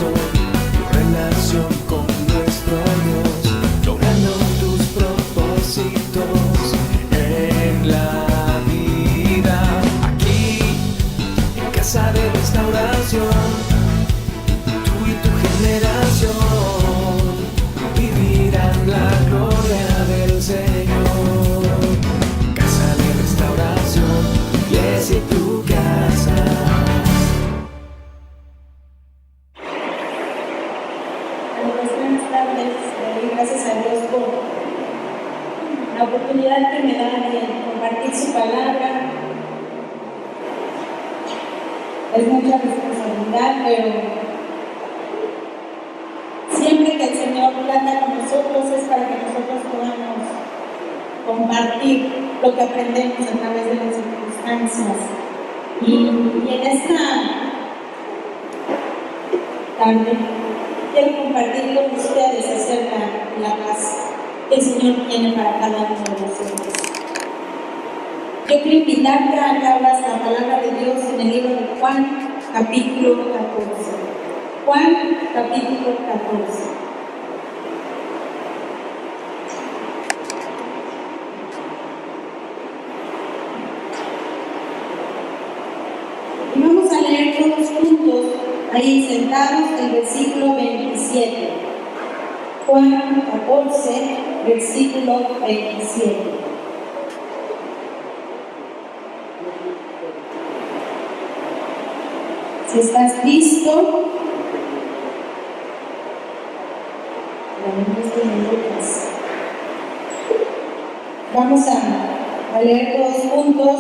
gozo tu relación con nuestro Dios, logrando tus propósitos en la vida. Aquí, en Casa de Restauración, tú y tu generación vivirán la gloria del Señor. Casa de Restauración, iglesia y tu casa. Buenas tardes, gracias a Dios por la oportunidad que me da de compartir su palabra. Es mucha responsabilidad, pero siempre que el Señor trata con nosotros es para que nosotros podamos compartir lo que aprendemos a través de las circunstancias. Y en esta tarde quiero compartir con ustedes acerca de la paz que el Señor tiene para cada uno de nosotros. Yo quiero invitarte a que abras la palabra de Dios en el libro de Juan, capítulo 14. Juan, capítulo 14. Y vamos a leer todos juntos, ahí sentados, el versículo 27. Juan 14, versículo 27. Si estás listo, vamos a leer todos juntos.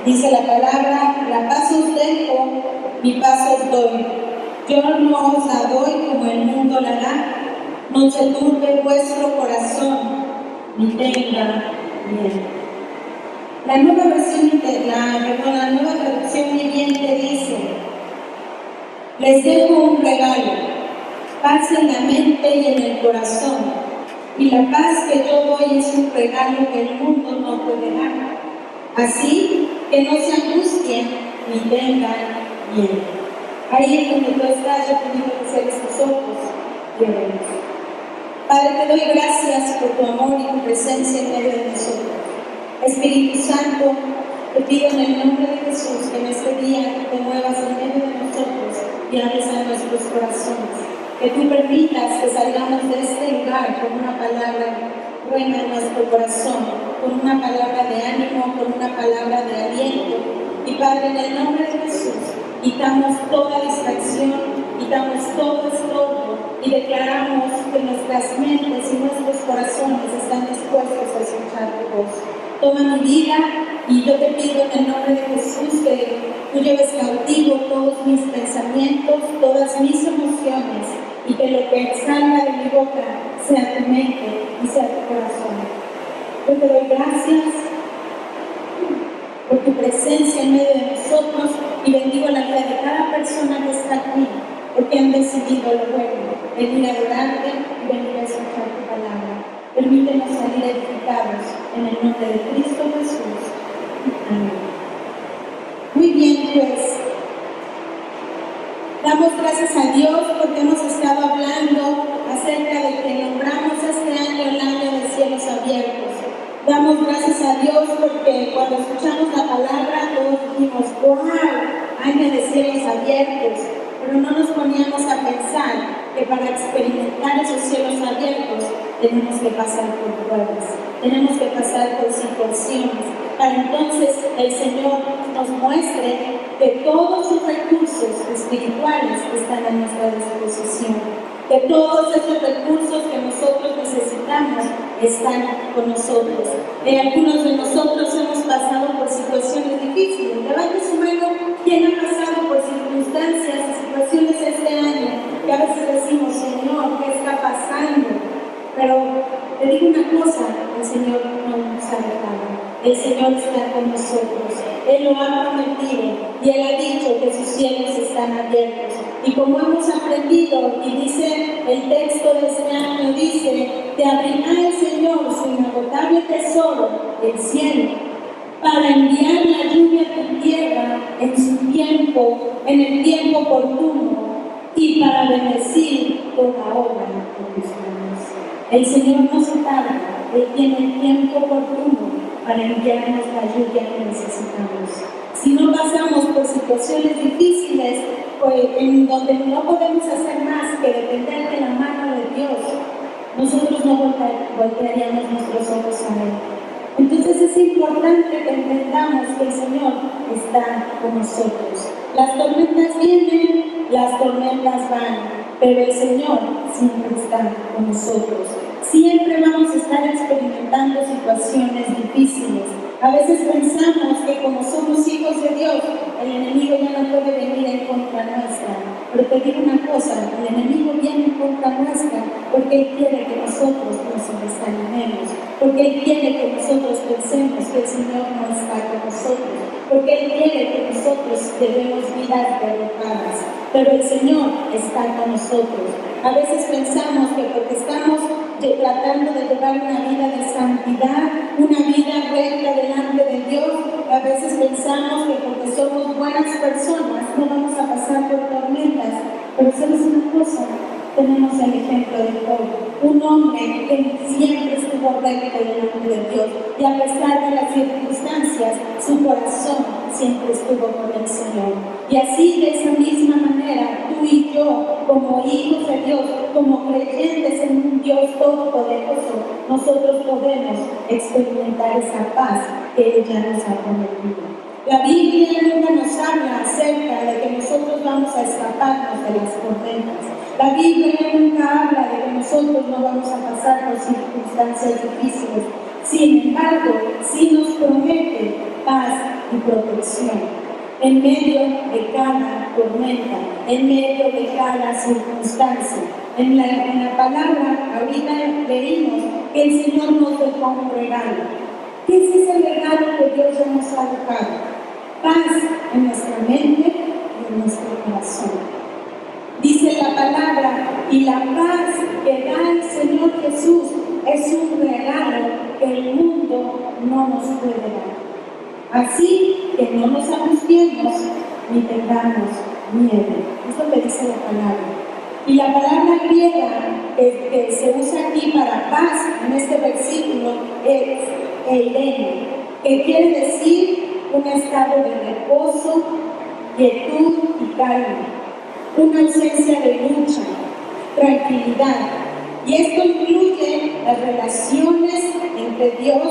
Dice la palabra: la paz os dejo, mi paz os doy. Yo no os la doy como el mundo la da. No se turbe vuestro corazón, ni tenga miedo. La nueva traducción viviente dice: les dejo un regalo, paz en la mente y en el corazón. Y la paz que yo doy es un regalo que el mundo no puede dar. Así que no se angustien ni tengan miedo. Ahí es donde tú estás, yo te digo que cierres tus ojos y oremos. Padre, te doy gracias por tu amor y tu presencia en medio de nosotros. Espíritu Santo, te pido en el nombre de Jesús que en este día te muevas en medio de nosotros y hables a nuestros corazones. Que tú permitas que salgamos de este lugar con una palabra buena en nuestro corazón, con una palabra de ánimo, con una palabra de aliento. Y Padre, en el nombre de Jesús, quitamos toda distracción, quitamos todo estorbo y declaramos que nuestras mentes y nuestros corazones están dispuestos a escuchar tu voz. Toma mi vida y yo te pido en el nombre de Jesús que tú lleves cautivo todos mis pensamientos, todas mis emociones, y que lo que salga de mi boca sea tu mente y sea tu corazón. Yo te doy gracias por tu presencia en medio de nosotros y bendigo la vida de cada persona que está aquí, porque han decidido lo bueno, venir a adorarte y venir a escuchar tu palabra. Permítenos salir edificados en el nombre de Cristo Jesús. Amén. Muy bien, pues damos gracias a Dios porque hemos estado hablando acerca de que nombramos este año el año de cielos abiertos. Damos gracias a Dios porque cuando escuchamos la palabra todos dijimos: ¡wow! Año de cielos abiertos. Pero no nos poníamos a pensar que para experimentar esos cielos abiertos tenemos que pasar por pruebas, tenemos que pasar por situaciones, para entonces el Señor nos muestre que todos sus recursos espirituales están a nuestra disposición, que todos esos recursos que nosotros necesitamos están con nosotros. Algunos de nosotros hemos pasado por situaciones difíciles. Levante su mano, ¿quién ha pasado por circunstancias y situaciones este año que a veces decimos: Señor, ¿qué está pasando? Pero te digo una cosa, el Señor no nos ha dejado, el Señor está con nosotros, Él lo ha prometido y Él ha dicho que sus cielos están abiertos. Y como hemos aprendido, y dice el texto de este año, dice: te abrirá el Señor su inagotable tesoro, el cielo, para enviar la lluvia a tu tierra en su tiempo, en el tiempo oportuno. y para bendecir toda obra de tus manos. El Señor no se tarda, Él tiene el tiempo oportuno para enviarnos la lluvia que necesitamos. Si no pasamos por situaciones difíciles, pues, en donde no podemos hacer más que depender de la mano de Dios, nosotros no voltearíamos nuestros ojos a Él. Entonces es importante que entendamos que el Señor está con nosotros. Las tormentas vienen, las tormentas van, pero el Señor siempre está con nosotros. Siempre vamos a estar experimentando situaciones difíciles. A veces pensamos que como somos hijos de Dios, el enemigo ya no puede venir en contra nuestra. Pero te digo una cosa, el enemigo viene en contra nuestra porque Él quiere que nosotros nos desanimemos, porque Él quiere que nosotros pensemos que el Señor no está con nosotros, porque Él quiere que nosotros llevemos vidas derrotadas. Pero el Señor está con nosotros. A veces pensamos que porque estamos tratando de llevar una vida de santidad, una vida recta delante de Dios, a veces pensamos que porque somos buenas personas no vamos a pasar por tormentas. Pero ¿sabes una cosa? Tenemos el ejemplo de Job, un hombre que siempre estuvo recto delante de Dios, y a pesar de las circunstancias, su corazón siempre estuvo con el Señor. Y así, de esa misma manera, tú y yo, como hijos de Dios, como creyentes en un Dios todopoderoso, nosotros podemos experimentar esa paz que Él ya nos ha prometido. La Biblia nunca nos habla acerca de que nosotros vamos a escaparnos de las tormentas. La Biblia nunca habla de que nosotros no vamos a pasar por circunstancias difíciles. Sin embargo, sí nos promete paz y protección en medio de cada tormenta, en medio de cada circunstancia. En la palabra, ahorita leímos que el Señor nos dejó un regalo. ¿Qué es ese regalo que Dios ya nos ha dejado? Paz en nuestra mente y en nuestro corazón. Dice la palabra, y la paz que da el Señor Jesús es un regalo que el mundo no nos puede dar. Así que no nos angustiemos ni tengamos miedo. Eso le dice la palabra. Y la palabra griega que se usa aquí para paz en este versículo es eirene, que quiere decir un estado de reposo, quietud y calma, una ausencia de lucha, tranquilidad. Y esto incluye las relaciones entre Dios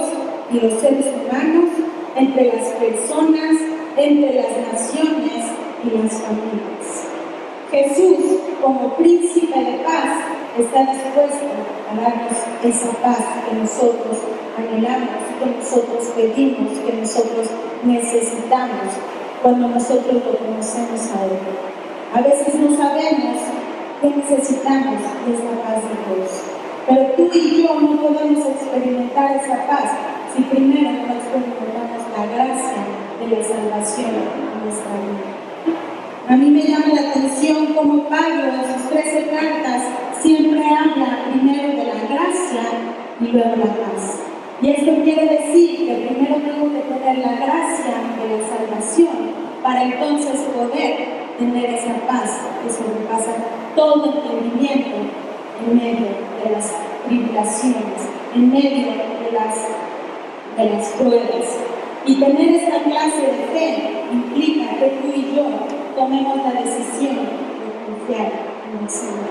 y los seres humanos, entre las personas, entre las naciones y las familias. Jesús, como príncipe de paz, está dispuesto a darnos esa paz que nosotros anhelamos, que nosotros pedimos, que nosotros necesitamos cuando nosotros lo conocemos a Él. A veces no sabemos qué necesitamos de esa paz de Dios, pero tú y yo no podemos experimentar esa paz si primero no experimentamos la gracia de la salvación en nuestra vida. A mí me llama la atención cómo Pablo en sus 13 cartas siempre habla primero de la gracia y luego la paz. Y esto quiere decir que primero tengo que tener la gracia de la salvación para entonces poder tener esa paz que sobrepasa todo entendimiento en medio de las tribulaciones, en medio de las pruebas. Y tener esta clase de fe implica que tú y yo tomemos la decisión de confiar en el Señor.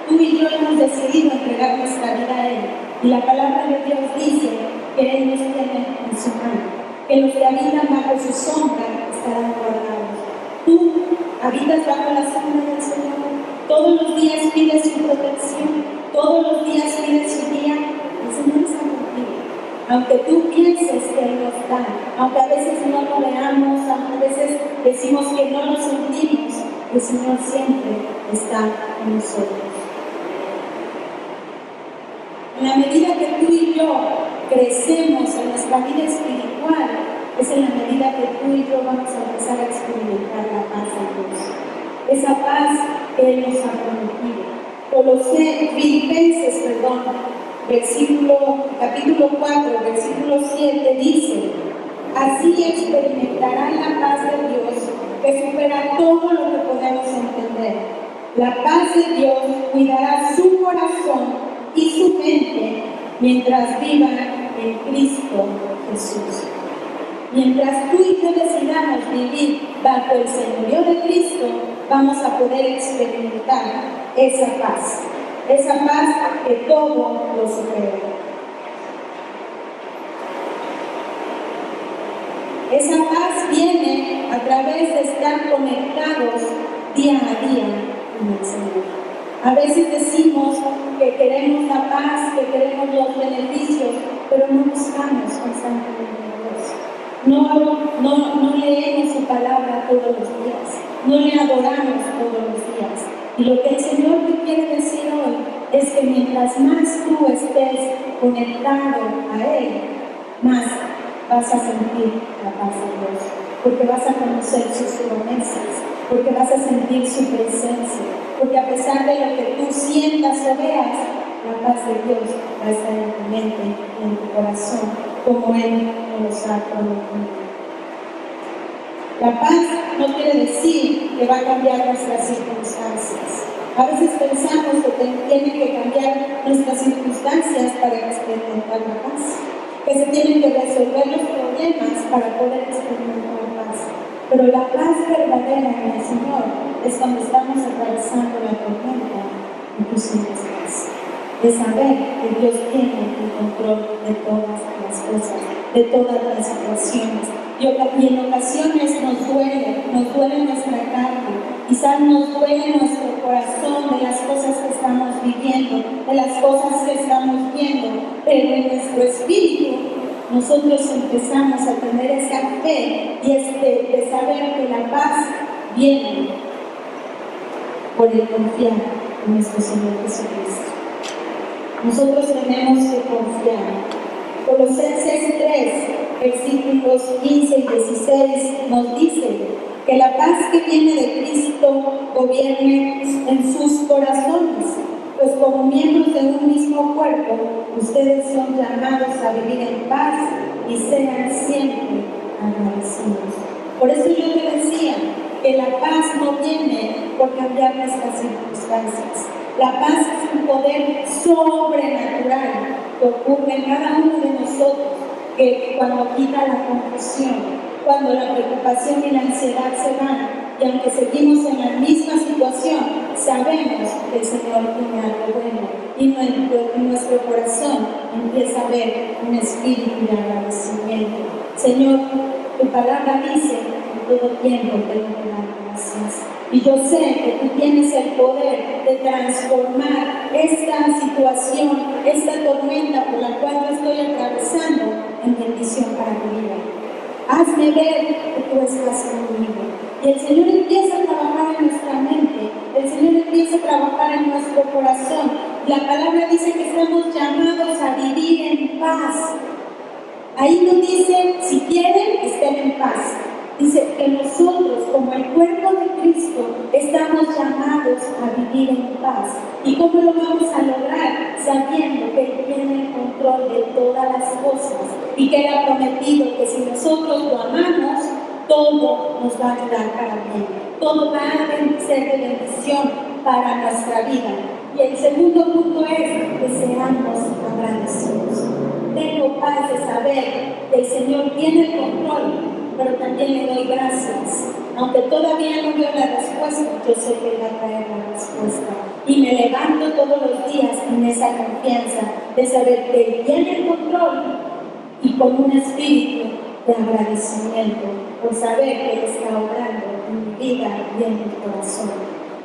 Tú y yo hemos decidido entregar nuestra vida a Él, y la palabra de Dios dice que Él nos tiene en su mano, que los que habitan bajo su sombra estarán guardados. Tú habitas bajo la sombra del Señor, todos los días pides su protección, todos los días pides su guía. El Señor está contigo. Aunque tú pienses que Él no está, aunque a veces no lo veamos, aunque a veces decimos que no lo sentimos, el Señor siempre está con nosotros. En la medida que tú y yo crecemos en nuestra vida espiritual, es en la medida que tú y yo vamos a empezar a experimentar la paz de Dios. Esa paz que Él nos ha prometido. Filipenses, capítulo 4, versículo 7 dice: así experimentarán la paz de Dios que supera todo lo que podemos entender La paz de Dios cuidará su corazón y su mente mientras vivan en Cristo Jesús. Mientras tú y yo decidamos vivir bajo el señorío de Cristo, vamos a poder experimentar esa paz que todo lo supera. Esa paz viene a través de estar conectados día a día con el Señor. A veces decimos que queremos la paz, que queremos los beneficios, pero no buscamos constantemente a Dios. No leemos su palabra todos los días, no le adoramos todos los días. Y lo que el Señor te quiere decir hoy es que mientras más tú estés conectado a Él, más vas a sentir la paz de Dios, porque vas a conocer sus promesas, porque vas a sentir su presencia, porque a pesar de lo que tú sientas o veas, la paz de Dios va a estar en tu mente y en tu corazón, como Él nos ha prometido. La paz no quiere decir que va a cambiar nuestras circunstancias. A veces pensamos que tienen que cambiar nuestras circunstancias para experimentar la paz, que se tienen que resolver los problemas para poder experimentar paz. Pero la paz verdadera en el Señor es cuando estamos atravesando la tormenta y tú sientes paz. De saber que Dios tiene el control de todas las cosas, de todas las situaciones. Y en ocasiones nos duele nuestra carne, quizás nos duele nuestro corazón de las cosas que estamos viviendo, de las cosas que estamos viendo, pero en nuestro espíritu nosotros empezamos a tener esa fe y de saber que la paz viene por el confiar en nuestro Señor Jesucristo. Nosotros tenemos que confiar. Colosenses 3, versículos 15 y 16 nos dice que la paz que viene de Cristo gobierne en sus corazones, pues como miembros de un mismo cuerpo, ustedes son llamados a vivir en paz y sean siempre agradecidos. Por eso yo te decía que la paz no viene por cambiar nuestras circunstancias. La paz es un poder sobrenatural que ocurre en cada uno de nosotros, que cuando quita la confusión, cuando la preocupación y la ansiedad se van, y aunque seguimos en la misma situación, sabemos que el Señor tiene algo bueno, y nuestro corazón empieza a ver un espíritu de agradecimiento. Señor, tu palabra dice, en todo tiempo tengo que dar gracias. Y yo sé que tú tienes el poder de transformar esta situación, esta tormenta por la cual yo estoy atravesando, en bendición para mi vida. Hazme ver que tú estás conmigo. Y el Señor empieza a trabajar en nuestra mente, el Señor empieza a trabajar en nuestro corazón. La palabra dice que estamos llamados a vivir en paz. Ahí nos dice, si quieren, estén en paz. Dice que nosotros, como el cuerpo de Cristo, estamos llamados a vivir en paz. ¿Y cómo lo vamos a lograr? Sabiendo que Él tiene el control de todas las cosas y que Él ha prometido que si nosotros lo amamos, todo nos va a ayudar para bien. Todo va a ser de bendición para nuestra vida. Y el segundo punto es que seamos agradecidos. Tengo paz de saber que el Señor tiene el control, pero también le doy gracias. Aunque todavía no veo la respuesta, yo sé que Él va a traer la respuesta. Y me levanto todos los días en esa confianza de saber que Él tiene el control y con un espíritu de agradecimiento por saber que Él está obrando en mi vida y en mi corazón.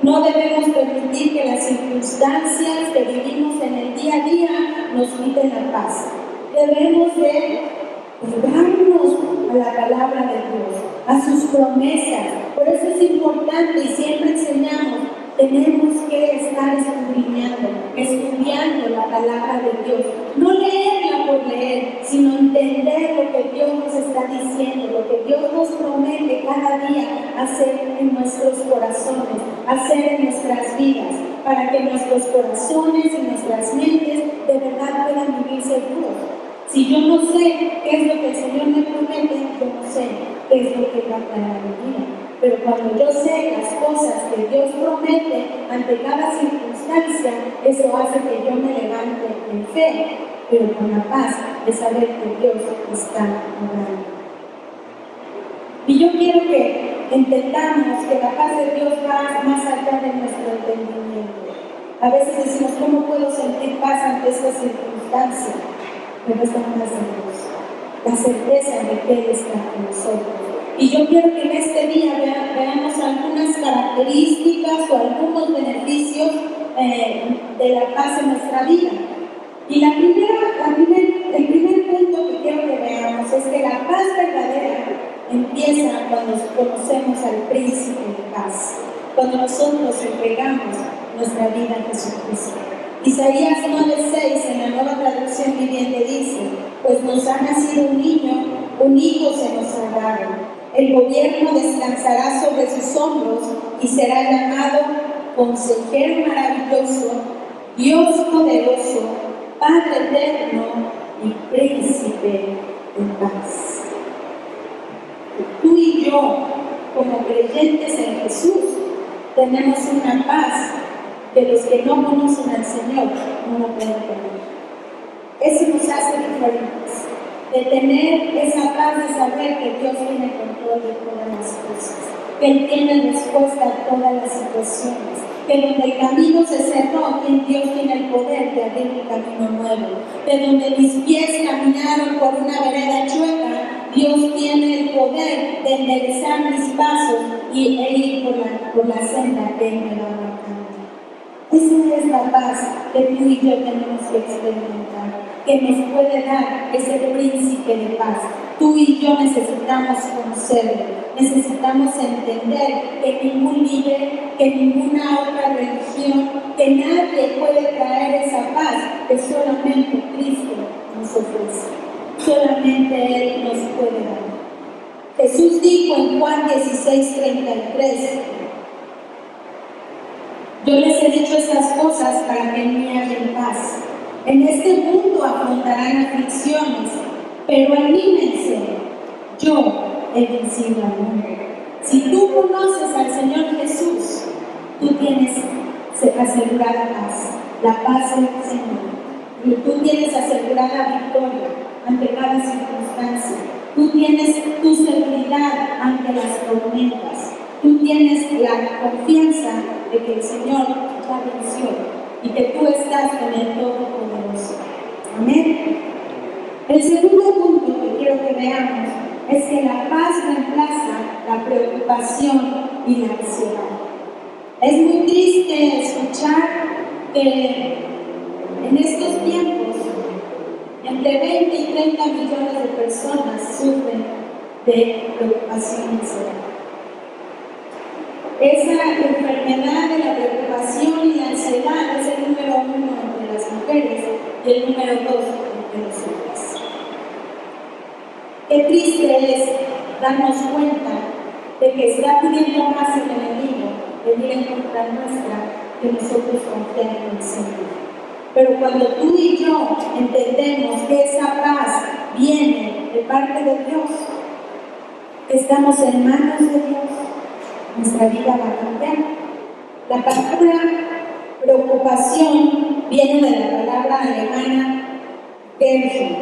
No debemos permitir que las circunstancias que vivimos en el día a día nos quiten la paz. Debemos de pegarnos a la palabra de Dios, a sus promesas. Por eso es importante y siempre enseñamos, tenemos que estar estudiando la palabra de Dios. No leerla por leer, sino entender lo que Dios nos está diciendo, lo que Dios nos promete cada día hacer en nuestros corazones, hacer en nuestras vidas, para que nuestros corazones y nuestras mentes de verdad puedan vivir seguros. Si yo no sé qué es lo que el Señor me promete, yo no sé qué es lo que va a traer a mi vida. Pero cuando yo sé las cosas que Dios promete ante cada circunstancia, eso hace que yo me levante en fe, pero con la paz de saber que Dios está obrando. Y yo quiero que entendamos que la paz de Dios va más allá de nuestro entendimiento. A veces decimos, ¿cómo puedo sentir paz ante esta circunstancia? Pero es la paz de Dios, la certeza de que Él está con nosotros. Y yo quiero que en este día veamos algunas características o algunos beneficios de la paz en nuestra vida. Y el primer punto que quiero que veamos es que la paz verdadera empieza cuando conocemos al príncipe de paz, cuando nosotros entregamos nuestra vida a Jesucristo. Isaías 9:6 en la Nueva Traducción Viviente dice: pues nos ha nacido un niño, un hijo se nos ha dado. El gobierno descansará sobre sus hombros y será llamado Consejero Maravilloso, Dios Poderoso, Padre Eterno y Príncipe de Paz. Tú y yo, como creyentes en Jesús, tenemos una paz que los que no conocen al Señor no lo pueden tener. Eso nos hace diferentes, de tener esa paz de saber que Dios tiene control de todas las cosas, que Él tiene respuesta a todas las situaciones, que donde el camino se cerró, Dios tiene el poder de abrir un camino nuevo, de donde mis pies caminaron por una vereda chueca, Dios tiene el poder de enderezar mis pasos e ir por la senda que Él me va marcando. Esa es la paz que tú y yo tenemos que experimentar, que nos puede dar ese príncipe de paz. Tú y yo necesitamos conocerlo, necesitamos entender que ningún líder, que ninguna otra religión, que nadie puede traer esa paz que solamente Cristo nos ofrece, solamente Él nos puede dar. Jesús dijo en Juan 16:33: yo les he dicho estas cosas para que en mí haya paz. En este mundo afrontarán aflicciones, pero anímense, yo he vencido al mundo. Si tú conoces al Señor Jesús, tú tienes asegurada paz, la paz del Señor. Y tú tienes asegurada victoria ante cada circunstancia. Tú tienes tu seguridad ante las tormentas. Tú tienes la confianza de que el Señor ya venció y que tú estás con el Todopoderoso. Amén. El segundo punto que quiero que veamos es que la paz reemplaza la preocupación y la ansiedad. Es muy triste escuchar que en estos tiempos entre 20 y 30 millones de personas sufren de preocupación y ansiedad. Esa enfermedad de la preocupación y la ansiedad es el número 1 entre las mujeres y el número 2 entre los hombres. Qué triste es darnos cuenta de que está pudiendo más el enemigo venir en contra nuestra que nosotros confiar en el Señor. Pero cuando tú y yo entendemos que esa paz viene de parte de Dios, que estamos en manos de Dios, nuestra vida va a cambiar. La palabra preocupación viene de la palabra alemana Gefühl.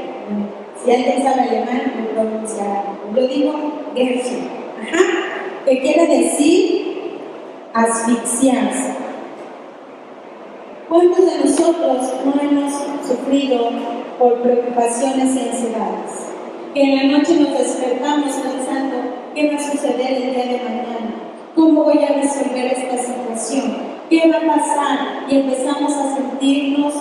Si alguien sabe alemán, lo pronunciará. Yo digo Gefühl, que quiere decir asfixiarse. ¿Cuántos de nosotros no hemos sufrido por preocupaciones y ansiedades? Que en la noche nos despertamos pensando, ¿qué va a suceder el día de mañana? ¿Cómo voy a resolver esta situación? ¿Qué va a pasar? Y empezamos a sentirnos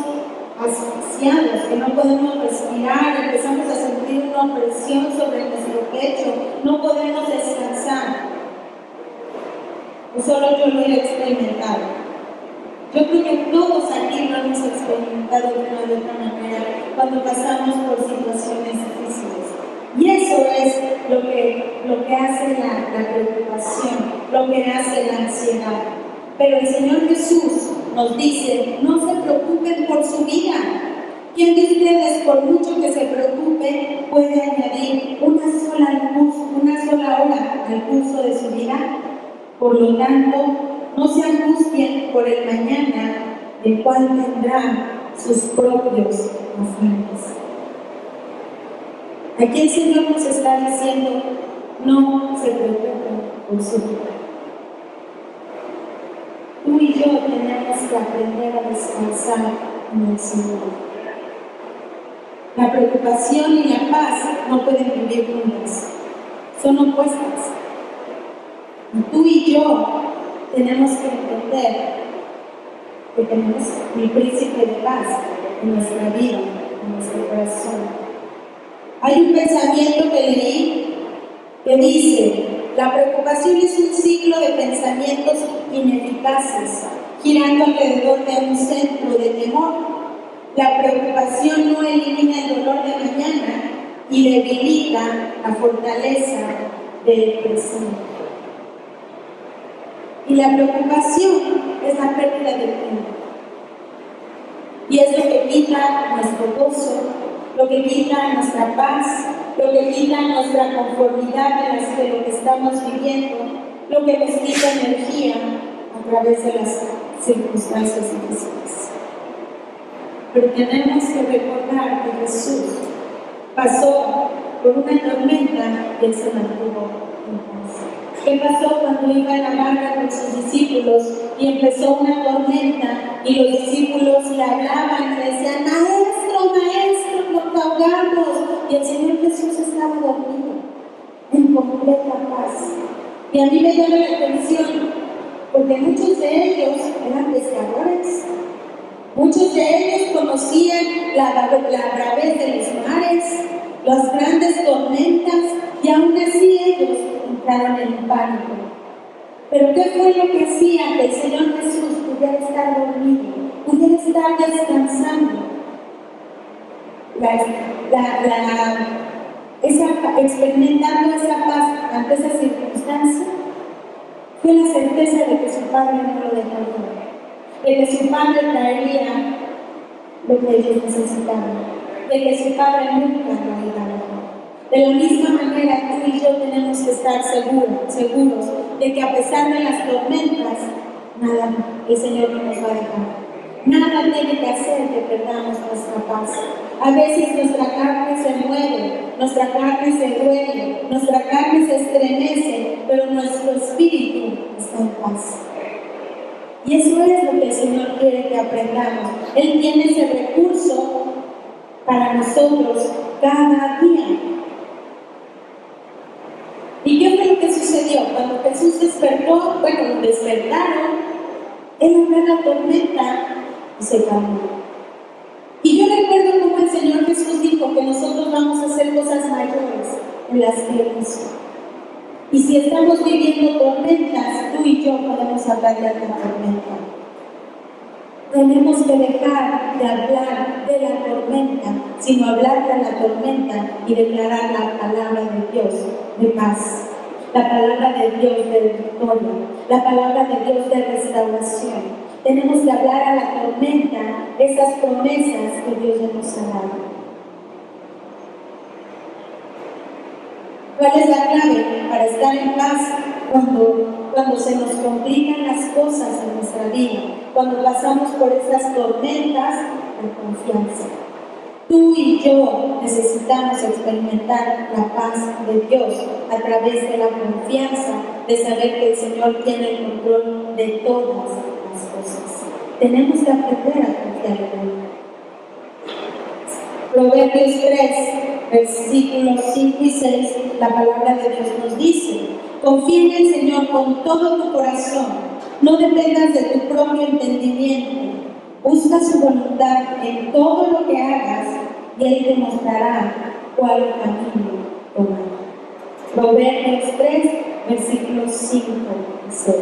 asfixiados, que no podemos respirar, empezamos a sentir una opresión sobre nuestro pecho, no podemos descansar. Solo yo lo he experimentado. Yo creo que todos aquí lo hemos experimentado de una u otra manera cuando pasamos por situaciones difíciles. Y eso es lo que hace la preocupación, lo que hace la ansiedad. Pero el Señor Jesús nos dice, no se preocupen por su vida, ¿Quién de ustedes, por mucho que se preocupe, puede añadir una sola hora al curso de su vida? Por lo tanto, no se angustien por el mañana, el cual tendrá sus propios afanes. Aquí el Señor nos está diciendo, no se preocupen por su vida. Tú y yo tenemos que aprender a descansar en el Señor. La preocupación y la paz no pueden vivir juntas, son opuestas. Y tú y yo tenemos que entender que tenemos el príncipe de paz en nuestra vida, en nuestro corazón. Hay un pensamiento que leí que dice: la preocupación es un ciclo de pensamientos ineficaces, girando alrededor de un centro de temor. La preocupación no elimina el dolor de mañana y debilita la fortaleza del presente. Y la preocupación es la pérdida del tiempo. Y es lo que quita nuestro gozo, lo que quita nuestra paz, lo que quita nuestra conformidad de lo que estamos viviendo, lo que nos quita energía a través de las circunstancias difíciles. Pero tenemos que recordar que Jesús pasó por una tormenta y Él se mantuvo en paz. ¿Qué pasó cuando iba en la barca con sus discípulos y empezó una tormenta y los discípulos le hablaban y le decían: Maestro, Maestro, nos ahogamos? Y el Señor Jesús estaba dormido, en completa paz. Y a mí me llama la atención porque muchos de ellos eran pescadores. Muchos de ellos conocían la bravez de los mares, las grandes tormentas, y aún así ellos entraron en pánico. Pero ¿qué fue lo que hacía que el Señor Jesús pudiera estar dormido, pudiera estar descansando? Experimentando esa paz ante esa circunstancia, fue la certeza de que su Padre no lo dejaría, de que su Padre traería lo que ellos necesitaban, de que su Padre nunca lo dejaría. De la misma manera, tú y yo tenemos que estar seguros de que a pesar de las tormentas, nada, el Señor no nos va a dejar. Nada tiene que hacer que perdamos nuestra paz. A veces nuestra carne se mueve, nuestra carne se duele, nuestra carne se estremece, pero nuestro espíritu está en paz. Y eso es lo que el Señor quiere que aprendamos. Él tiene ese recurso para nosotros cada día. ¿Y qué fue lo que sucedió? Cuando Jesús despertó, lo despertaron, Él abrió la tormenta y se calmó. Y yo recuerdo cómo el Señor Jesús dijo que nosotros vamos a hacer cosas mayores en las que Él hizo. Y si estamos viviendo tormentas, tú y yo podemos hablar de la tormenta. Tenemos que dejar de hablar de la tormenta, sino hablar de la tormenta y declarar la palabra de Dios de paz, la palabra de Dios de victoria, la palabra de Dios de restauración. Tenemos que hablar a la tormenta esas promesas que Dios ya nos ha dado. ¿Cuál es la clave para estar en paz cuando se nos complican las cosas en nuestra vida? Cuando pasamos por estas tormentas de confianza. Tú y yo necesitamos experimentar la paz de Dios a través de la confianza, de saber que el Señor tiene el control de todas las cosas. Tenemos que aprender a confiar en Él. Proverbios 3, versículos 5 y 6, la palabra de Dios nos dice: confía en el Señor con todo tu corazón, no dependas de tu propio entendimiento, busca su voluntad en todo lo que hagas y Él te mostrará cuál camino tomar. Proverbios 3, versículos 5 y 6.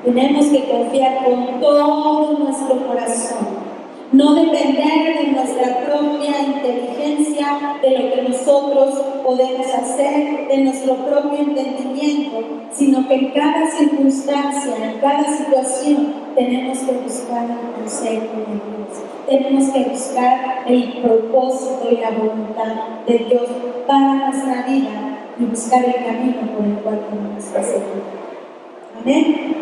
Tenemos que confiar con todo nuestro corazón. No depender de nuestra propia inteligencia, de lo que nosotros podemos hacer, de nuestro propio entendimiento, sino que en cada circunstancia, en cada situación, tenemos que buscar el consejo de Dios. tenemos que buscar el propósito y la voluntad de Dios para nuestra vida y buscar el camino por el cual tenemos que seguir. Amén.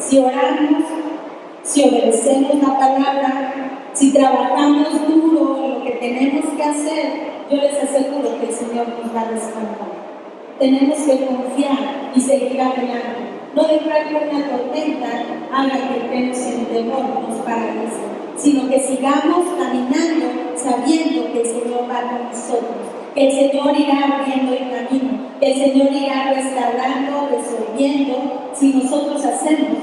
Si oramos, si obedecemos la palabra, si trabajamos duro en lo que tenemos que hacer, yo les aseguro que el Señor nos va a respaldar. Tenemos que confiar y seguir adelante. No dejar que una tormenta haga que estemos en temor, nos paralice, sino que sigamos caminando sabiendo que el Señor va con nosotros, que el Señor irá abriendo el camino, que el Señor irá restaurando, resolviendo, si nosotros hacemos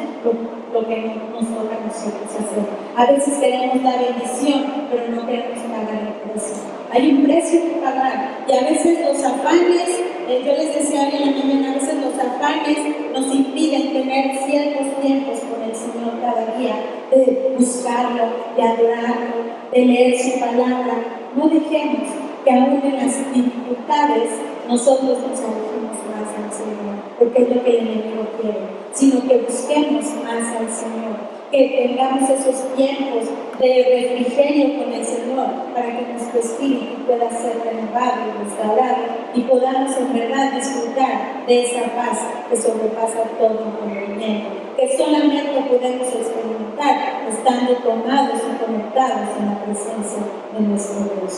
lo que nos toca a nosotros hacer. A veces queremos la bendición, pero no queremos pagar el precio. Hay un precio que pagar y a veces los afanes, yo les decía hoy en la mañana, a veces los afanes nos impiden tener ciertos tiempos con el Señor cada día, de buscarlo, de adorarlo, de leer su palabra. No dejemos que aún en las dificultades nosotros nos alejemos más al Señor, porque es lo que el enemigo quiere, sino que busquemos más al Señor, que tengamos esos tiempos de refrigerio con el Señor para que nuestro espíritu pueda ser renovado y restaurado y podamos en verdad disfrutar de esa paz que sobrepasa todo entendimiento, que solamente podemos experimentar estando tomados y conectados en la presencia de nuestro Dios.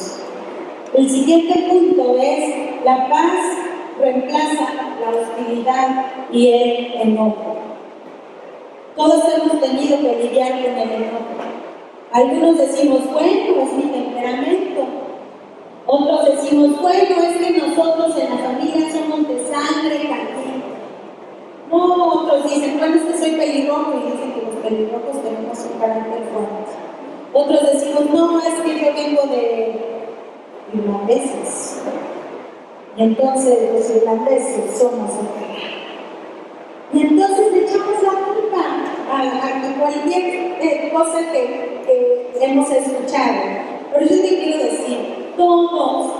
El siguiente punto es: la paz reemplaza la hostilidad y el enojo. Todos hemos tenido que lidiar con el enojo. Algunos decimos, bueno, es mi temperamento. Otros decimos, bueno, es que nosotros en la familia somos de sangre caliente. No, otros dicen, bueno, es que soy pelirrojo, y dicen que los pelirrojos tenemos un carácter fuerte. Otros decimos, no, es que yo vengo de irlandeses. Y entonces los irlandeses somos otros. Y entonces le echamos la culpa a cualquier cosa que hemos escuchado. Pero yo te quiero decir, todos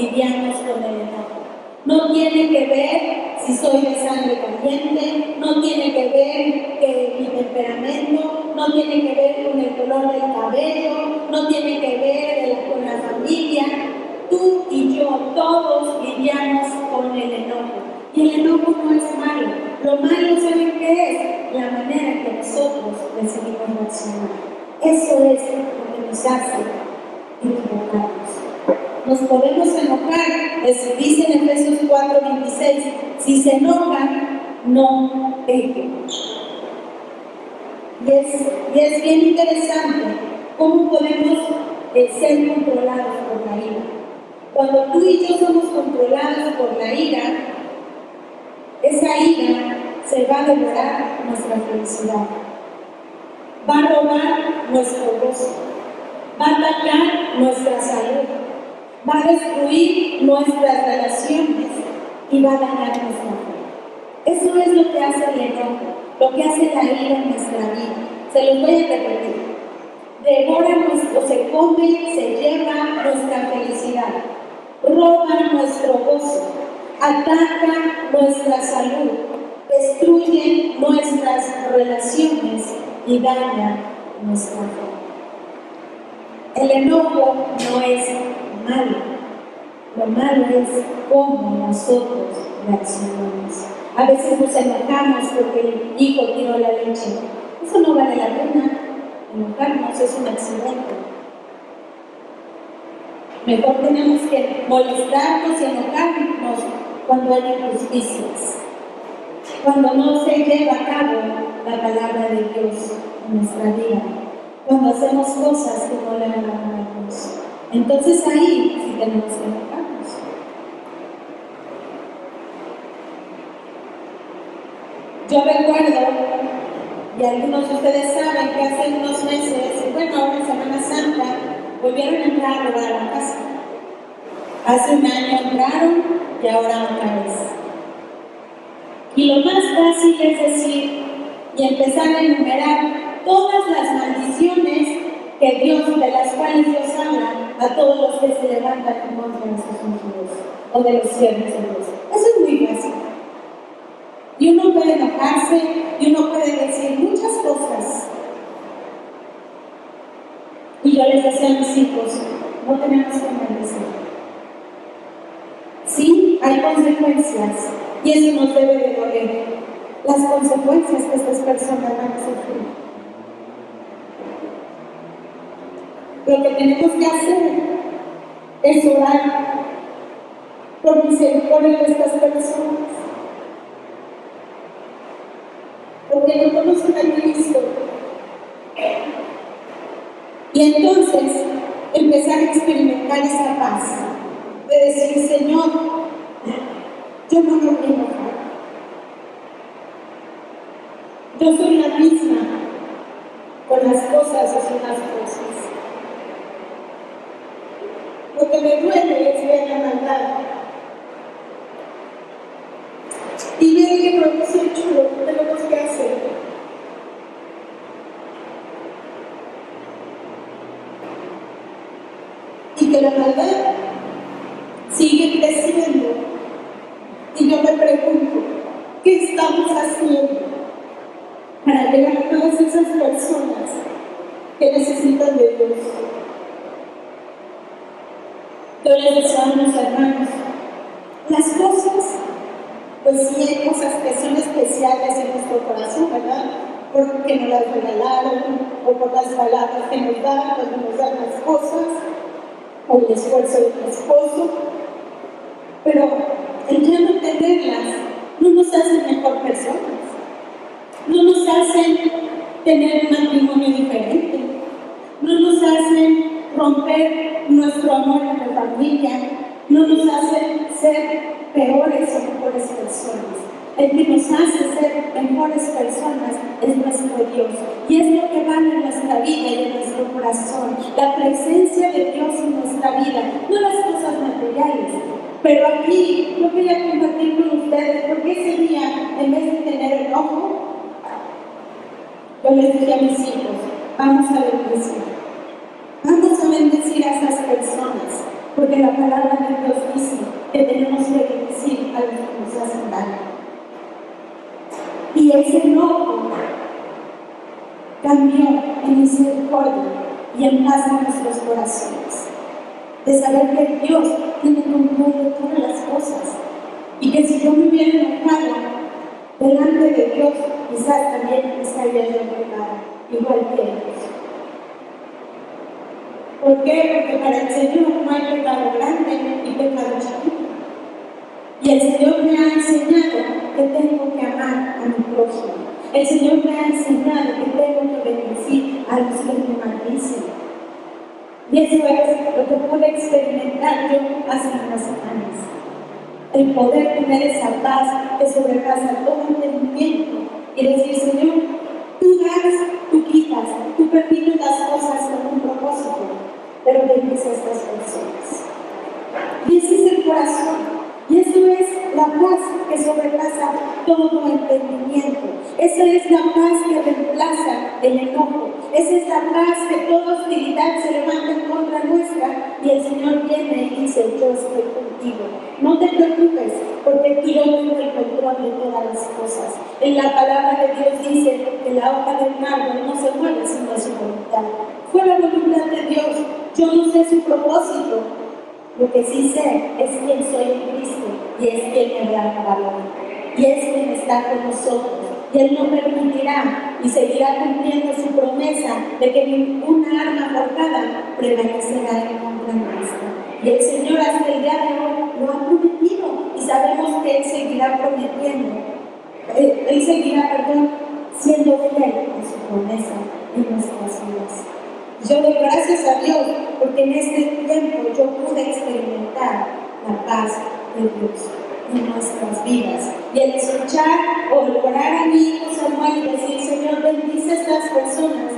lidiamos con el enojo. No tiene que ver si soy de sangre caliente, no tiene que ver que mi temperamento, no tiene que ver con el color del cabello, no tiene que ver con la familia. Tú y yo, todos lidiamos con el enojo. Y el enojo no es malo. Lo malo, ¿saben qué es? La manera en que nosotros decidimos reaccionar. Eso es lo que nos hace equivocarnos. Nos podemos enojar. Dice en Efesios 4:26, si se enojan, no pequen. Y es bien interesante cómo podemos ser controlados por la ira. Cuando tú y yo somos controlados por la ira, esa ira se va a devorar nuestra felicidad, va a robar nuestro gozo, va a atacar nuestra salud, va a destruir nuestras relaciones y va a dañar nuestra fe. Eso es lo que hace el enojo, lo que hace la ira en nuestra vida. Se los voy a repetir. Devora nuestro, se come, se lleva nuestra felicidad, roba nuestro gozo, ataca nuestra salud, destruye nuestras relaciones y daña nuestra fe. El enojo no es malo, lo malo es cómo nosotros reaccionamos. A veces nos enojamos porque el hijo tiró la leche. Eso no vale la pena. Enojarnos es un accidente. Mejor tenemos que molestarnos y enojarnos cuando hay injusticias, cuando no se lleva a cabo la palabra de Dios en nuestra vida, cuando hacemos cosas que no le agradan a Dios. Entonces ahí sí tenemos que enojarnos. Yo recuerdo, y algunos de ustedes saben, que hace unos meses, bueno, ahora en Semana Santa, volvieron a entrar a robar la casa. Hace un año entraron y ahora otra vez. Y lo más fácil es decir y empezar a enumerar todas las maldiciones que Dios, de las cuales Dios habla a todos los que se levantan en contra de sus ungidos o de los siervos de Dios. Eso es muy fácil. Y uno puede enojarse y uno puede decir muchas cosas. decía a mis hijos, no tenemos que maldecir. Sí, hay consecuencias y eso nos debe de doler. Las consecuencias que estas personas van a sufrir. Lo que tenemos que hacer es orar por misericordia de estas personas. Porque no conocen a Cristo. Y entonces empezar a experimentar esa paz. De decir, Señor, yo no me voy a enojar. Yo soy la misma con las cosas o sin las cosas. Lo que me duele es ver la maldad y ver que no hemos hecho lo que tenemos que hacer. Y que la maldad sigue creciendo. Y yo me pregunto, ¿qué estamos haciendo para llegar a todas esas personas que necesitan de Dios? Yo les decía a mis hermanos, las cosas, pues sí hay cosas que son especiales en nuestro corazón, ¿verdad? Porque nos las regalaron, o por las palabras que nos dan, cuando nos dan las cosas, o el esfuerzo de tu esposo. Pero el ya no tenerlas no nos hace mejor personas, no nos hacen tener un matrimonio diferente, no nos hacen romper nuestro amor en la familia, no nos hacen ser peores o mejores personas. El que nos hace ser mejores personas es nuestro Dios. Y es lo que vale en nuestra vida y en nuestro corazón. La presencia de Dios en nuestra vida, no las cosas materiales. Pero aquí yo quería compartir con ustedes, porque ese día, en vez de tener enojo, yo les dije a mis hijos, vamos a bendecir. Vamos a bendecir a esas personas, porque la palabra de Dios dice que tenemos que bendecir a los que nos hacen daño. Y ese enojo cambió en misericordia y en paz en nuestros corazones. De saber que Dios tiene control de todas las cosas. Y que si yo me hubiera enojado delante de Dios, quizás también estaría yo enojada, igual que ellos. ¿Por qué? Porque para el Señor no hay pecado grande y pecado chiquito. Y el Señor me ha enseñado que tengo que amar a mi prójimo. El Señor me ha enseñado que tengo que bendecir a los que me maldicen. Y eso es lo que pude experimentar yo hace unas semanas. El poder tener esa paz que sobrepasa todo entendimiento y decir, Señor, tú das, tú quitas, tú permites las cosas con un propósito, pero bendice a estas personas. Y ese es el corazón. Y eso es la paz que sobrepasa todo entendimiento. Esa es la paz que reemplaza el enojo. Esa es la paz que toda hostilidad se levanta en contra nuestra y el Señor viene y dice, yo estoy contigo. No te preocupes, porque yo tengo el control de todas las cosas. En la palabra de Dios dice que la hoja del árbol no se mueve sino a su voluntad. Fue la voluntad de Dios. Yo no sé su propósito. Lo que sí sé es quién soy en Cristo y es quien me da valor. Y es quien está con nosotros. Y Él no permitirá y seguirá cumpliendo su promesa de que ninguna arma forjada prevalecerá en contra nuestra. Y el Señor hasta el día de hoy lo ha prometido y sabemos que Él seguirá prometiendo. Él seguirá, siendo fiel a su promesa en nuestras vidas. Yo doy gracias a Dios porque en este tiempo yo pude experimentar la paz de Dios en nuestras vidas. Y el escuchar o orar a mi hijo Samuel y decir, Señor, bendice a estas personas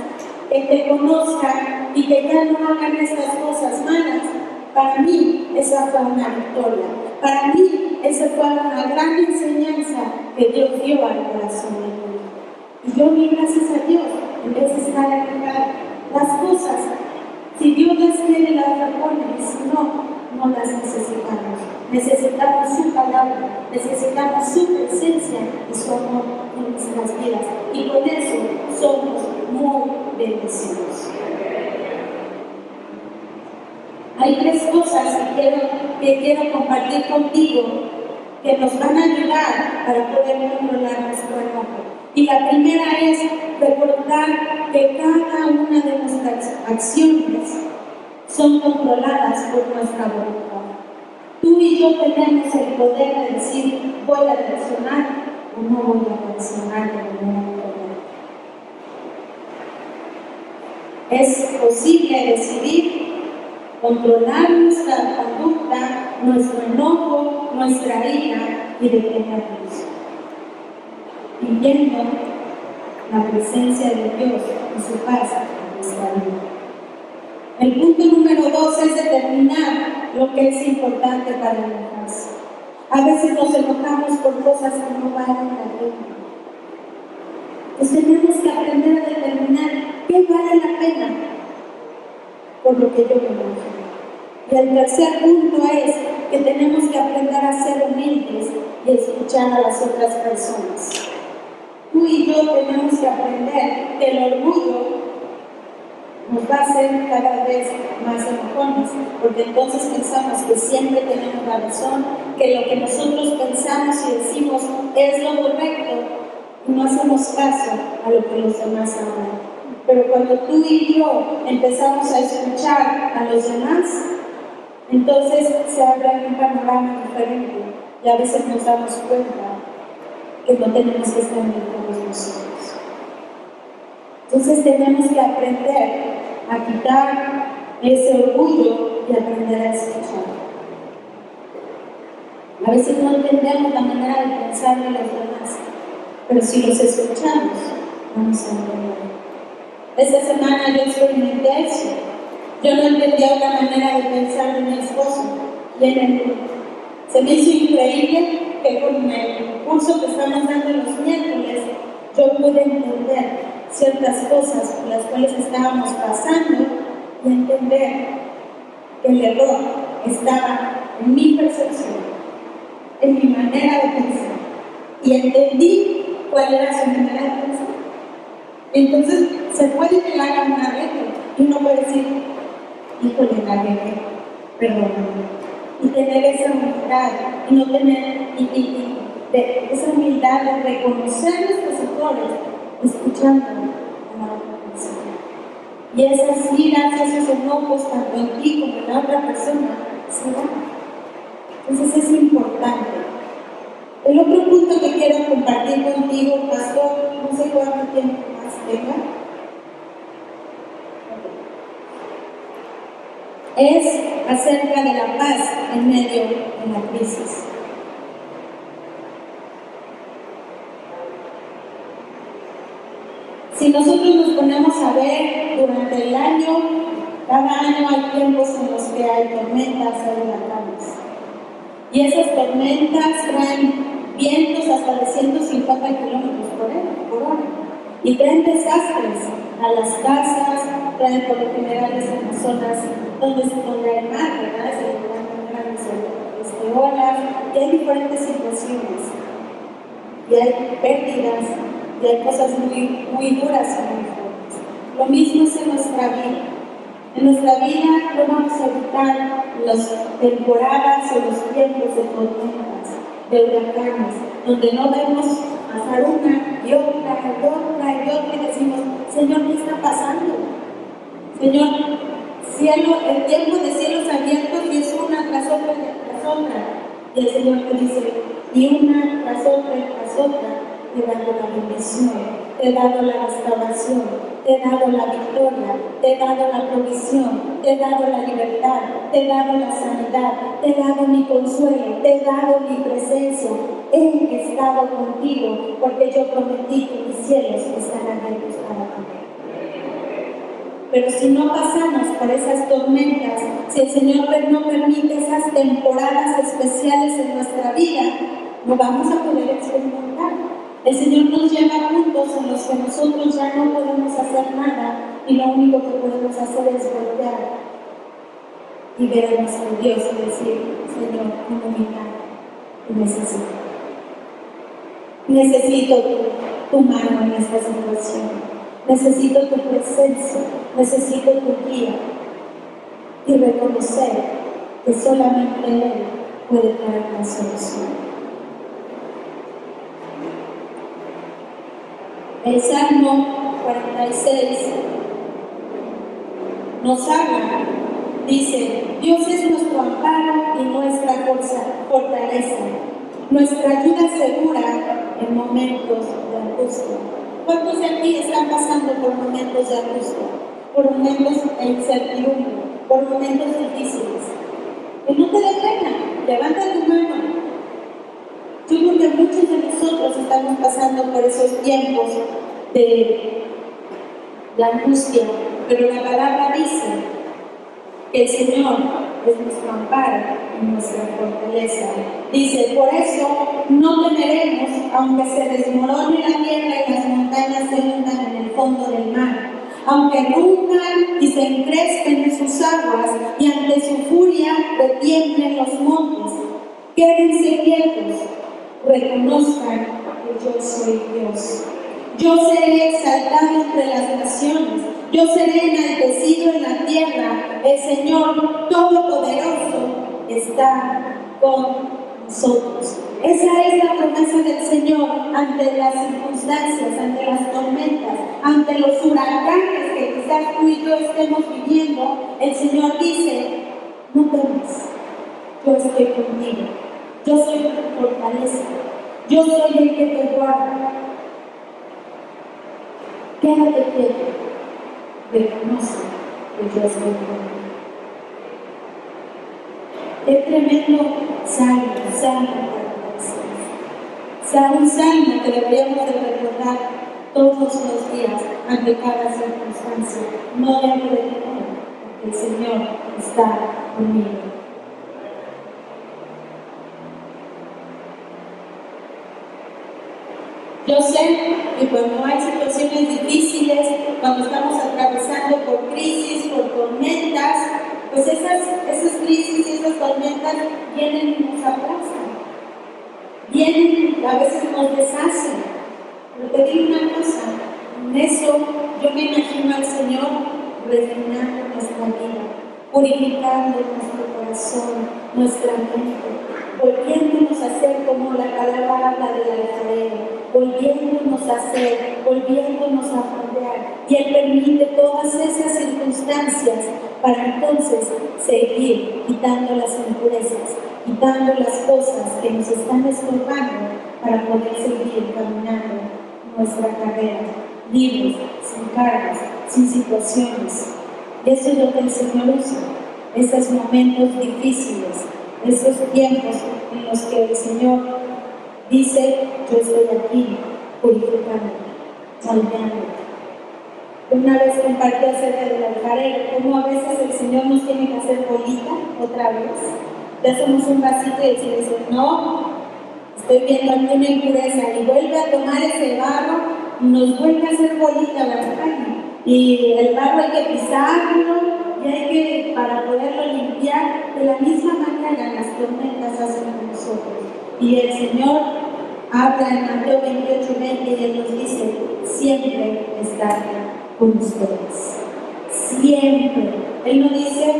que te conozcan y que ya no hagan estas cosas malas. Para mí esa fue una victoria. Para mí esa fue una gran enseñanza que Dios dio al corazón de mí. Y yo doy gracias a Dios en vez de estar enojada. Las cosas, si Dios las quiere, las repone, y si no, no las necesitamos. Necesitamos su palabra, necesitamos su presencia y su amor en nuestras vidas. Y con eso somos muy bendecidos. Hay 3 cosas que quiero compartir contigo que nos van a ayudar para poder controlar nuestro enojo. Y la primera es recordar que cada una de nuestras acciones son controladas por nuestra voluntad. Tú y yo tenemos el poder de decir, voy a reaccionar o no voy a reaccionar de manera correcta. Es posible decidir controlar nuestra conducta, nuestro enojo, nuestra ira y detenernos, pidiendo la presencia de Dios y su paz en nuestra vida. El punto número 2 es determinar lo que es importante para enojarse. A veces nos enojamos por cosas que no valen la pena. Pues tenemos que aprender a determinar qué vale la pena por lo que yo me enojo. Y el tercer punto es que tenemos que aprender a ser humildes y escuchar a las otras personas. Tú y yo tenemos que aprender que el orgullo nos va a hacer cada vez más enojones, porque entonces pensamos que siempre tenemos la razón, que lo que nosotros pensamos y decimos es lo correcto y no hacemos caso a lo que los demás hablan. Pero cuando tú y yo empezamos a escuchar a los demás, entonces se abre un panorama diferente y a veces nos damos cuenta que no tenemos que estar bien con nosotros. Entonces tenemos que aprender a quitar ese orgullo y aprender a escuchar. A veces no entendemos la manera de pensar de los demás, pero si los escuchamos, vamos a entender. Esta semana yo experimenté eso. Yo no entendía una manera de pensar de mi esposo y se me hizo increíble que con el curso que estamos dando los miércoles yo pude entender ciertas cosas por las cuales estábamos pasando y entender que el error estaba en mi percepción, en mi manera de pensar, y entendí cuál era su manera de pensar. Entonces se puede llegar a un arreglo y uno puede decir, híjole, la regué, perdóname, y tener esa humildad y no tener esa humildad de reconocer nuestros errores, escuchando a la otra persona. Y esas iras, esos enojos, tanto en ti como en la otra persona, se van. Entonces es importante. El otro punto que quiero compartir contigo, pastor, no sé cuánto tiempo más tenga, es acerca de la paz en medio de la crisis. Si nosotros nos ponemos a ver durante el año, cada año hay tiempos en los que hay tormentas, hay huracanes. Y esas tormentas traen vientos hasta de 150 kilómetros por hora. Y traen desastres a las casas, traen por lo general en las zonas donde hay mar, ¿verdad? Se encuentran grandes olas, y hay diferentes situaciones. Y hay pérdidas, y hay cosas muy, muy duras y muy fuertes. Lo mismo es en nuestra vida. En nuestra vida no vamos a evitar las temporadas o los tiempos de tormentas, de huracanes, donde no vemos pasar una y otra y otra y otra y decimos, Señor, ¿qué está pasando? Señor, el tiempo de cielos abiertos y es una tras otra tras otra. Y el Señor te dice, y una tras otra, te he dado la bendición, te he dado la restauración, te he dado la victoria, te he dado la provisión, te he dado la libertad, te he dado la sanidad, te he dado mi consuelo, te he dado mi presencia. He estado contigo porque yo prometí que mis cielos estarán abiertos para ti. Pero si no pasamos por esas tormentas, si el Señor no permite esas temporadas especiales en nuestra vida, no vamos a poder experimentar. El Señor nos lleva a puntos en los que nosotros ya no podemos hacer nada y lo único que podemos hacer es voltear y ver a nuestro Dios y decir, Señor, con humildad, te necesito. Necesito tu mano en esta situación. Necesito tu presencia, necesito tu guía. y reconocer que solamente Él puede traer la solución. El Salmo 46 nos habla, dice: Dios es nuestro amparo y nuestra fortaleza, nuestra ayuda segura en momentos de angustia. ¿Cuántos de aquí están pasando por momentos de angustia, por momentos de incertidumbre, por momentos difíciles? Que no te dé pena, levanta tu mano. Yo creo que muchos de nosotros estamos pasando por esos tiempos de la angustia, pero la palabra dice que el Señor es nuestro amparo y nuestra fortaleza. Dice: por eso no temeremos, aunque se desmorone la tierra y las montañas se hundan en el fondo del mar, aunque rujan y se encrespen en sus aguas y ante su furia retiemblen los montes. Quédense quietos, reconozcan que yo soy Dios. Yo seré exaltado entre las naciones, yo seré enaltecido en la tierra. El Señor Todopoderoso está con nosotros. Esa es la promesa del Señor ante las circunstancias, ante las tormentas, ante los huracanes que quizás tú y yo estemos viviendo. El Señor dice: no temas, yo estoy contigo, yo soy tu fortaleza, yo soy el que te guarda. Quédate quieto, reconoce que yo estoy contigo. Qué tremendo salmo un salmo que deberíamos de recordar todos los días ante cada circunstancia. No debo de temer, porque el Señor está conmigo. Yo sé que cuando hay situaciones difíciles, cuando estamos atravesando por crisis, por tormentas, pues esas crisis y esas tormentas vienen y nos aplastan, vienen, a veces nos deshacen. Pero te digo una cosa, en eso yo me imagino al Señor refinando nuestra vida, purificando nuestro corazón, nuestra mente, volviéndonos a ser como la palabra habla del alfarero, volviéndonos a ser, volviéndonos a moldear. Y Él permite todas esas circunstancias para entonces seguir quitando las impurezas, quitando las cosas que nos están estorbando para poder seguir caminando nuestra carrera, libres, sin cargas, sin situaciones. Y eso es lo que el Señor usa, esos momentos difíciles, esos tiempos en los que el Señor dice: yo estoy aquí, purificando, moldeando. Una vez compartí acerca del alfarero, cómo a veces el Señor nos tiene que hacer bolita otra vez. Le hacemos un vasito y el Señor dice: no, estoy viendo aquí una impureza, y vuelve a tomar ese barro y nos vuelve a hacer bolita, ¿verdad? Y el barro hay que pisarlo, y hay que, para poderlo limpiar, de la misma manera las tormentas hacen con nosotros. Y el Señor habla en Mateo 28:20 y Él nos dice: siempre estaré con ustedes. Siempre. Él no dice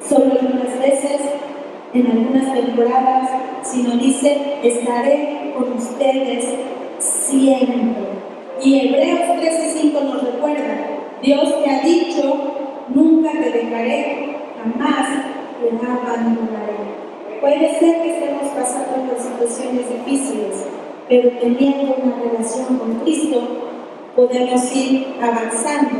solo algunas veces, en algunas temporadas, sino dice: estaré con ustedes siempre. Y Hebreos 13:5 nos recuerda: Dios te ha dicho: nunca te dejaré, jamás te abandonaré. Puede ser que estemos pasando por situaciones difíciles, pero teniendo una relación con Cristo, podemos ir avanzando,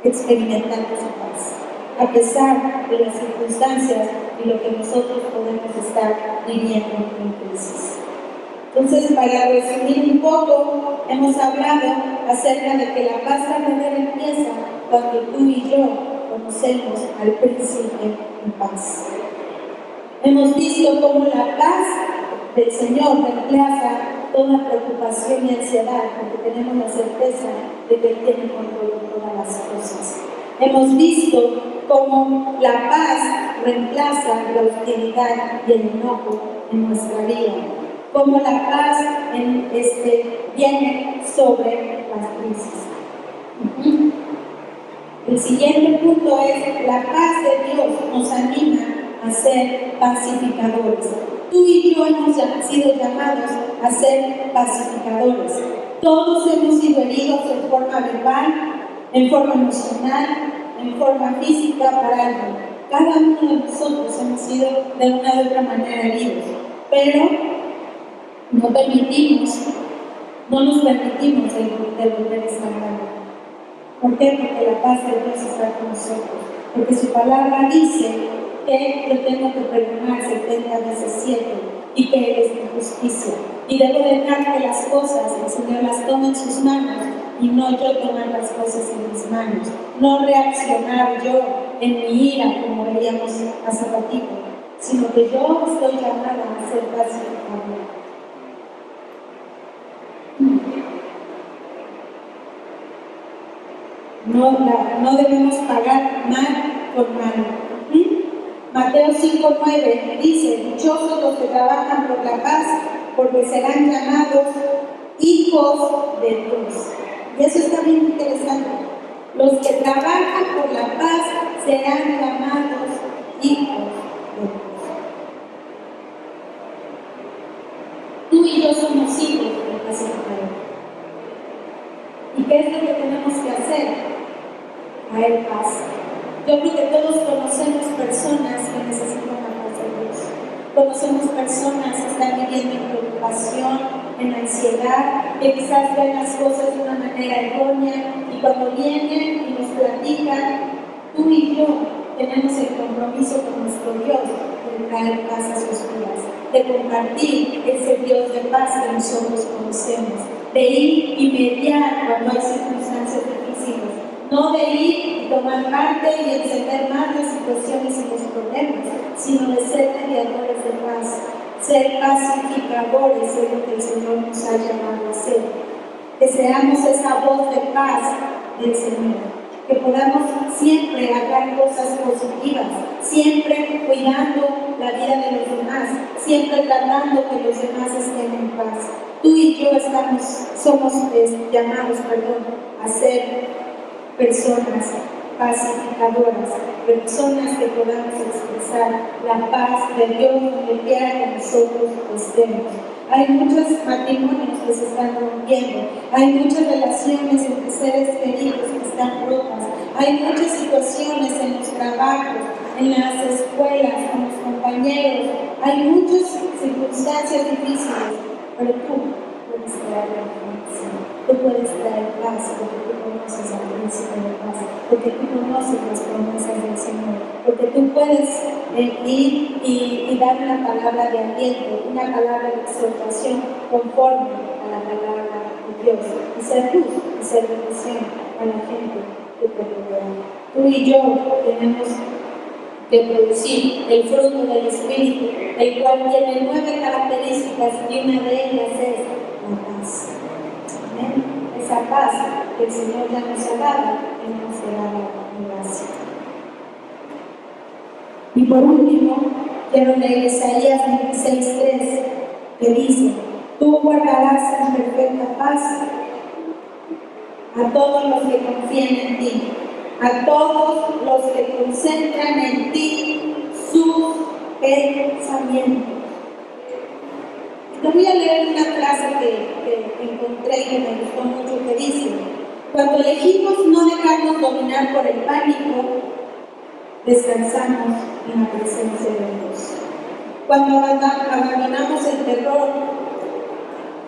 experimentando su paz, a pesar de las circunstancias y lo que nosotros podemos estar viviendo en crisis. Entonces, para resumir un poco, hemos hablado acerca de que la paz verdadera empieza cuando tú y yo conocemos al Príncipe de paz. Hemos visto cómo la paz del Señor reemplaza toda preocupación y ansiedad, porque tenemos la certeza de que Él tiene control de todas las cosas. Hemos visto cómo la paz reemplaza la hostilidad y el enojo en nuestra vida, cómo la paz viene sobre las crisis. El siguiente punto es: la paz de Dios nos anima a ser pacificadores. Tú y yo hemos sido llamados a ser pacificadores. Todos hemos sido heridos en forma verbal, en forma emocional, en forma física por algo. Cada uno de nosotros hemos sido de una u otra manera heridos, pero no nos permitimos devolver esta mano. ¿Por qué? Porque la paz de Dios está con nosotros. Porque su palabra dice que yo tengo que perdonar 70 veces 7 y que Él es mi justicia. Y debo dejar que las cosas el Señor las tome en sus manos y no yo tomar las cosas en mis manos. No reaccionar yo en mi ira, como veíamos hace ratito, sino que yo estoy llamada a ser pacificadora. No debemos pagar mal por mal. Mateo 5:9 dice: dichosos los que trabajan por la paz, porque serán llamados hijos de Dios. Y eso está bien interesante. Los que trabajan por la paz serán llamados hijos de Dios. Tú y yo somos hijos del pacificador. ¿Y qué es lo que tenemos que hacer? A Él paz. Yo creo que todos conocemos personas que necesitan la paz de Dios. Conocemos personas que están viviendo en preocupación, en ansiedad, que quizás ven las cosas de una manera errónea y cuando vienen y nos platican, tú y yo tenemos el compromiso con nuestro Dios de traer paz a sus vidas, de compartir ese Dios de paz que nosotros conocemos, de ir y mediar cuando hay circunstancias difíciles, no de ir y tomar parte y encender más las situaciones y los problemas, sino de ser mediadores de paz, ser pacificadores es lo que el Señor nos ha llamado a ser. Que seamos esa voz de paz del Señor, que podamos siempre hablar cosas positivas, siempre cuidando la vida de los demás, siempre tratando que los demás estén en paz. Tú y yo somos llamados a ser personas pacificadoras, personas que podamos expresar la paz de Dios donde quiera que nosotros estemos. Hay muchos matrimonios que se están rompiendo, hay muchas relaciones entre seres queridos que están rotas, hay muchas situaciones en los trabajos, en las escuelas, con los compañeros, hay muchas circunstancias difíciles, pero tú puedes traer la bendición, tú puedes traer paz porque tú conoces al príncipe de paz, porque tú conoces las promesas del Señor, porque tú puedes ir y dar una palabra de aliento, una palabra de exhortación conforme a la palabra de Dios, y ser luz, y ser bendición a la gente que te rodea. Tú y yo tenemos que producir el fruto del Espíritu, el cual tiene 9 características y una de ellas es la paz. Amén. Esa paz que el Señor ya nos ha dado y nos será dada en gracia. Y por último, quiero leer Isaías 26:3, que dice: tú guardarás en perfecta paz a todos los que confían en ti, a todos los que concentran en ti sus pensamientos. Y te voy a leer una frase que encontré y que me gustó mucho, que dice: cuando elegimos no dejarnos dominar por el pánico, descansamos en la presencia de Dios. Cuando abandonamos el terror,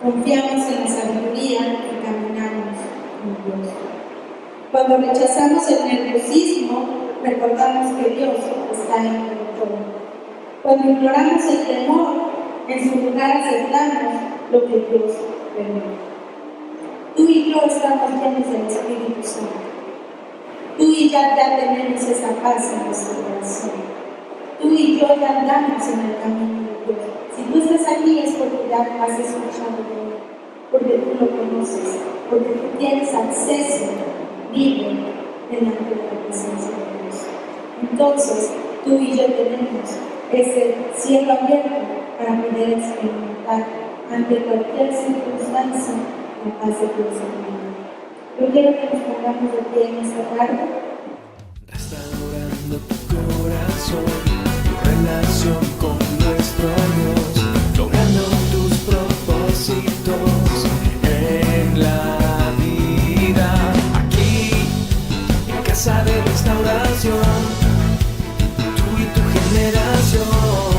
confiamos en la sabiduría y caminamos con Dios. Cuando rechazamos el nerviosismo, recordamos que Dios está en el control. Cuando ignoramos el temor, en su lugar aceptamos lo que Dios permite. Tú y yo estamos llenos del Espíritu Santo. Tú y yo ya tenemos esa paz en nuestro corazón. Tú y yo ya andamos en el camino de Dios. Si tú estás aquí es porque ya has escuchado de Él, porque tú lo conoces, porque tú tienes acceso libre delante de la presencia de Dios. Entonces, tú y yo tenemos ese cielo abierto para poder experimentar ante cualquier circunstancia la paz de Dios en mi vida. Yo quiero que nos pongamos de pie en esta tarde. sanando tu corazón, tu relación con nuestro Dios, logrando tus propósitos en la vida. Aquí, en Casa de Restauración, tú y tu generación.